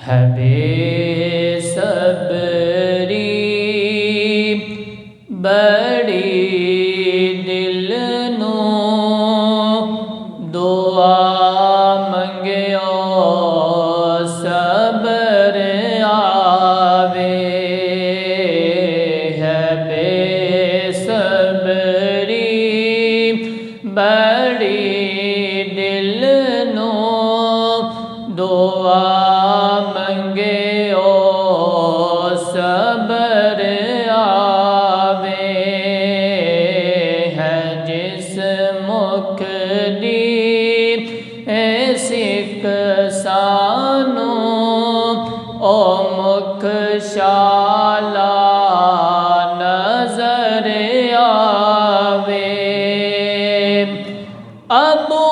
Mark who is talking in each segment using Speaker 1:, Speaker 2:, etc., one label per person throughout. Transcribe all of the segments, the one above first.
Speaker 1: ہے بے صبری بڑی دل نو دعا منگیو صبر آوے ہے بے صبری بڑی دل نو دعا منگیو صبر آوے ہے جس مکھ دی سکھ سانو او مکھ شالا نظر آوے ابو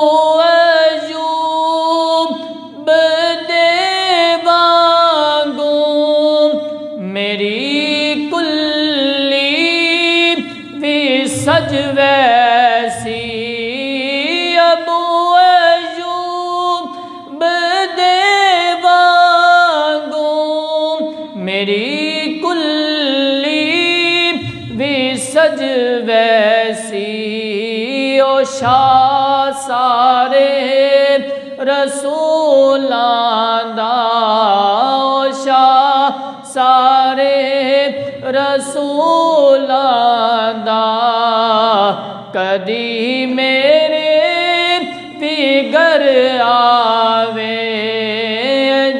Speaker 1: میری کلی بھی سج ویسی ابو ایوب دے وانگوں میری کلی بھی سج ویسی او شاہ سارے رسولاں دا او شاہ سارے رسولاں دا کدی میرے فکر آوے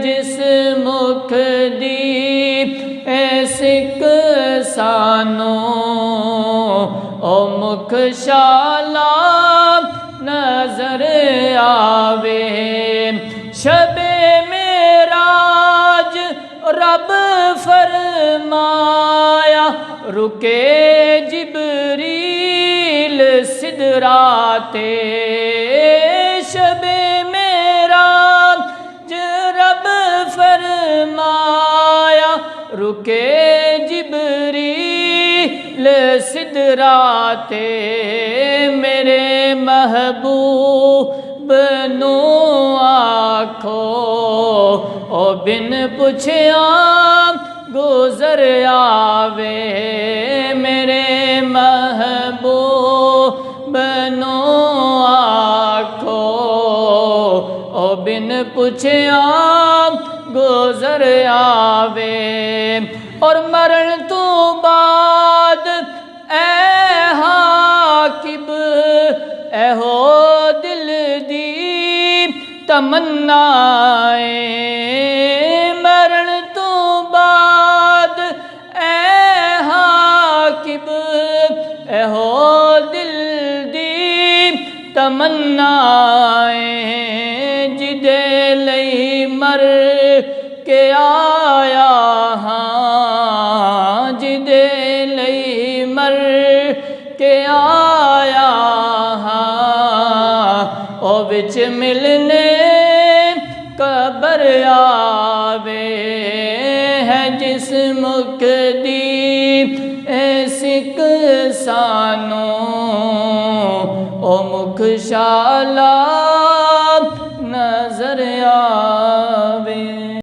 Speaker 1: جس مکھ دی سکھ سانو او مکھ شالا نظر آوے شب معراج رب فرمایا رکے جبریل سدراتے شب معراج رب فرمایا رکے جبریل سدراتے میرے محبوب نو آکھو او بن پوچھیا گزر آوے میرے محبوب نو آکھو او بن پوچھیا گزر آوے اور مرن تو بعد اے حاکب اے ہو دل دی تمنائیں مرن تو بعد اے حاکب اے ہو دل دی تمنائیں جدے لئی مر کے آیا ہاں جدے لئی مر کے آیا ہاں او وچ ملنے قبر آوے ہے جس مکھ دی سکھ سانو او مکھ شالا